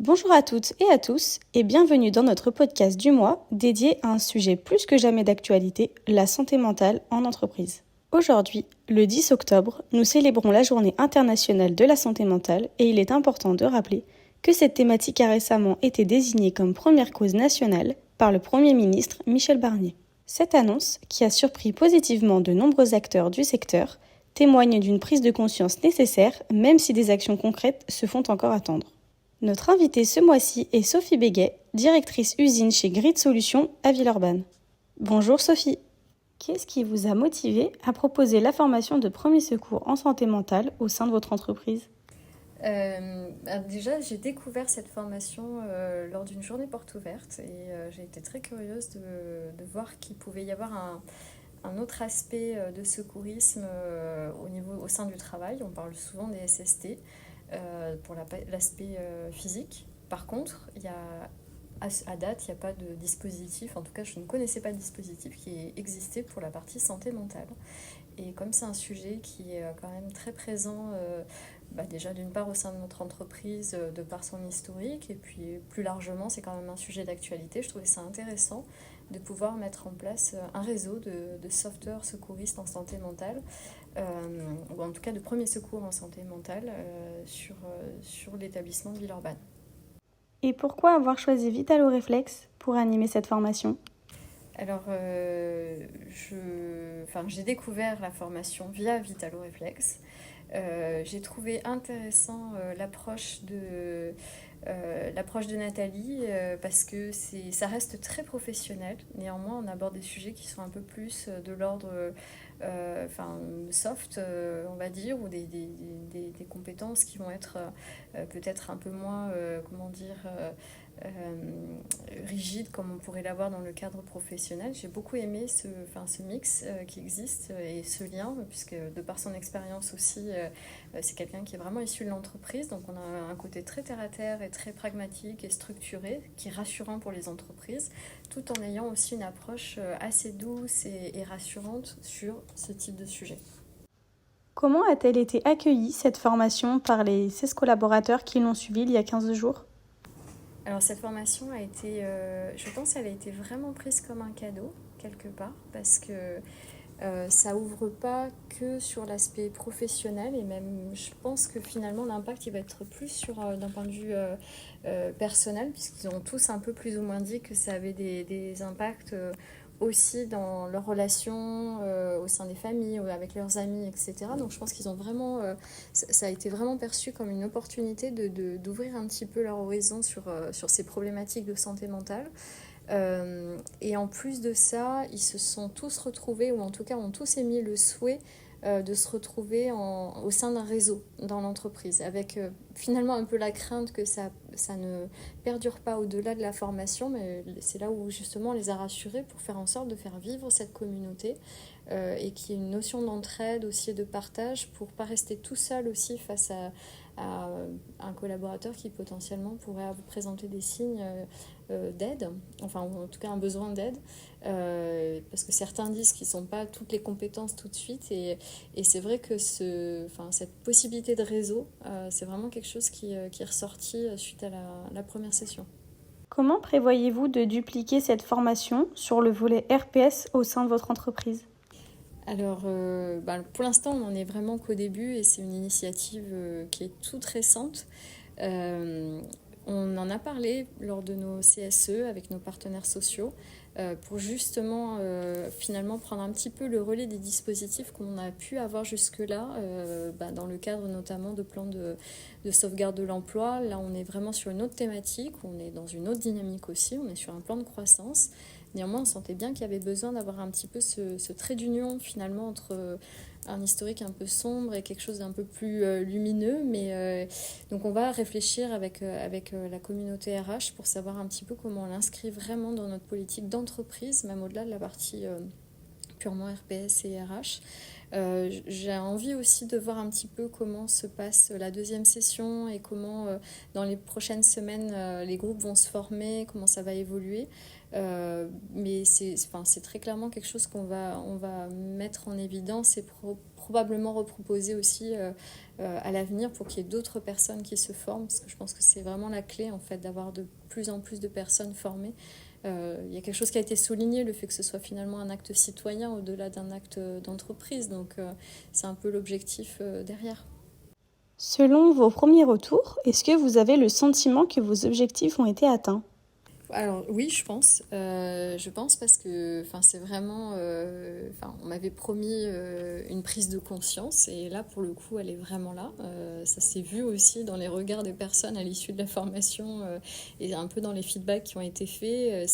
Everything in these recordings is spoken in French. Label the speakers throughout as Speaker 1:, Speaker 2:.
Speaker 1: Bonjour à toutes et à tous et bienvenue dans notre podcast du mois dédié à un sujet plus que jamais d'actualité, la santé mentale en entreprise. Aujourd'hui, le 10 octobre, nous célébrons la Journée internationale de la santé mentale et il est important de rappeler que cette thématique a récemment été désignée comme première cause nationale par le Premier ministre Michel Barnier. Cette annonce, qui a surpris positivement de nombreux acteurs du secteur, témoigne d'une prise de conscience nécessaire même si des actions concrètes se font encore attendre. Notre invitée ce mois-ci est Sophie Béguet, directrice usine chez Grid Solutions à Villeurbanne. Bonjour Sophie. Qu'est-ce qui vous a motivé à proposer la formation de premiers secours en santé mentale au sein de votre entreprise ?
Speaker 2: Déjà, j'ai découvert cette formation lors d'une journée porte ouverte et j'ai été très curieuse de voir qu'il pouvait y avoir un autre aspect de secourisme au sein du travail. On parle souvent des SST pour l'aspect physique. Par contre, à date, il n'y a pas de dispositif, en tout cas je ne connaissais pas de dispositif qui existait pour la partie santé mentale. Et comme c'est un sujet qui est quand même très présent, déjà d'une part au sein de notre entreprise, de par son historique, et puis plus largement c'est quand même un sujet d'actualité, je trouvais ça intéressant de pouvoir mettre en place un réseau de sauveteurs secouristes en santé mentale, ou en tout cas de premiers secours en santé mentale sur l'établissement de Villeurbanne.
Speaker 1: Et pourquoi avoir choisi Vitalo-Réflex pour animer cette formation ?
Speaker 2: Alors, j'ai découvert la formation via Vitalo-Réflex. J'ai trouvé intéressant l'approche de Nathalie parce que ça reste très professionnel. Néanmoins, on aborde des sujets qui sont un peu plus de l'ordre soft, on va dire, ou des compétences qui vont être peut-être un peu moins, rigide comme on pourrait l'avoir dans le cadre professionnel. J'ai beaucoup aimé ce mix qui existe et ce lien, puisque de par son expérience aussi, c'est quelqu'un qui est vraiment issu de l'entreprise, donc on a un côté très terre-à-terre et très pragmatique et structuré, qui est rassurant pour les entreprises, tout en ayant aussi une approche assez douce et rassurante sur ce type de sujet.
Speaker 1: Comment a-t-elle été accueillie, cette formation, par les 16 collaborateurs qui l'ont suivie il y a 15 jours ?
Speaker 2: Alors cette formation a été, je pense qu'elle a été vraiment prise comme un cadeau, quelque part, parce que ça ouvre pas que sur l'aspect professionnel, et même je pense que finalement l'impact il va être plus d'un point de vue personnel, puisqu'ils ont tous un peu plus ou moins dit que ça avait des impacts aussi dans leurs relations au sein des familles, avec leurs amis, etc. Donc je pense qu'ils ont vraiment, ça a été vraiment perçu comme une opportunité d'ouvrir un petit peu leur horizon sur ces problématiques de santé mentale. Et en plus de ça, ils se sont tous retrouvés, ou en tout cas ont tous émis le souhait de se retrouver au sein d'un réseau dans l'entreprise, avec finalement un peu la crainte que ça ne perdure pas au-delà de la formation, mais c'est là où justement on les a rassurés pour faire en sorte de faire vivre cette communauté et qu'il y ait une notion d'entraide aussi et de partage pour ne pas rester tout seul aussi face à un collaborateur qui potentiellement pourrait vous présenter des signes d'aide, enfin en tout cas un besoin d'aide, parce que certains disent qu'ils n'ont pas toutes les compétences tout de suite, et c'est vrai que cette possibilité de réseau, c'est vraiment quelque chose qui est ressorti suite à la première session.
Speaker 1: Comment prévoyez-vous de dupliquer cette formation sur le volet RPS au sein de votre entreprise ?
Speaker 2: Alors, pour l'instant, on n'en est vraiment qu'au début et c'est une initiative qui est toute récente. On en a parlé lors de nos CSE avec nos partenaires sociaux pour justement finalement prendre un petit peu le relais des dispositifs qu'on a pu avoir jusque-là dans le cadre notamment de plans de sauvegarde de l'emploi. Là, on est vraiment sur une autre thématique, on est dans une autre dynamique aussi, on est sur un plan de croissance. Néanmoins, on sentait bien qu'il y avait besoin d'avoir un petit peu ce trait d'union finalement entre un historique un peu sombre et quelque chose d'un peu plus lumineux. Donc on va réfléchir avec la communauté RH pour savoir un petit peu comment on l'inscrit vraiment dans notre politique d'entreprise, même au-delà de la partie purement RPS et RH. J'ai envie aussi de voir un petit peu comment se passe la deuxième session et comment dans les prochaines semaines les groupes vont se former, comment ça va évoluer. Mais c'est très clairement quelque chose on va mettre en évidence et probablement reproposer aussi à l'avenir pour qu'il y ait d'autres personnes qui se forment, parce que je pense que c'est vraiment la clé en fait, d'avoir de plus en plus de personnes formées. Il y a quelque chose qui a été souligné, le fait que ce soit finalement un acte citoyen au-delà d'un acte d'entreprise, donc c'est un peu l'objectif derrière.
Speaker 1: Selon vos premiers retours, est-ce que vous avez le sentiment que vos objectifs ont été atteints ?
Speaker 2: Alors oui, je pense. Je pense parce que c'est vraiment... on m'avait promis une prise de conscience et là, pour le coup, elle est vraiment là. Ça s'est vu aussi dans les regards des personnes à l'issue de la formation et un peu dans les feedbacks qui ont été faits.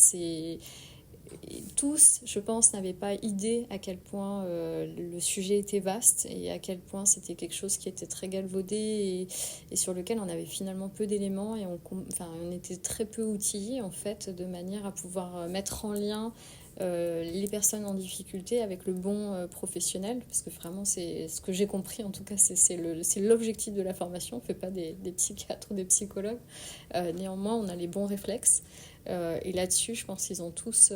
Speaker 2: Tous, je pense, n'avaient pas idée à quel point le sujet était vaste et à quel point c'était quelque chose qui était très galvaudé et sur lequel on avait finalement peu d'éléments et on était très peu outillés en fait, de manière à pouvoir mettre en lien les personnes en difficulté avec le bon professionnel, parce que vraiment c'est ce que j'ai compris, en tout cas c'est l'objectif de la formation. On ne fait pas des psychiatres ou des psychologues, néanmoins on a les bons réflexes et là-dessus je pense qu'ils ont tous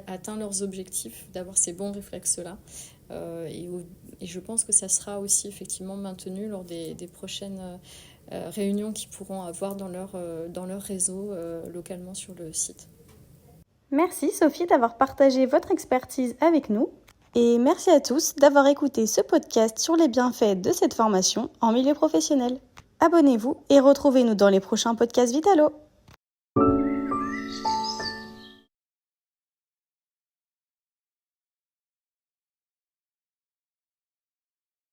Speaker 2: atteint leurs objectifs d'avoir ces bons réflexes-là et je pense que ça sera aussi effectivement maintenu lors des prochaines réunions qu'ils pourront avoir dans leur réseau localement sur le site.
Speaker 1: Merci Sophie d'avoir partagé votre expertise avec nous et merci à tous d'avoir écouté ce podcast sur les bienfaits de cette formation en milieu professionnel. Abonnez-vous et retrouvez-nous dans les prochains podcasts Vitalo.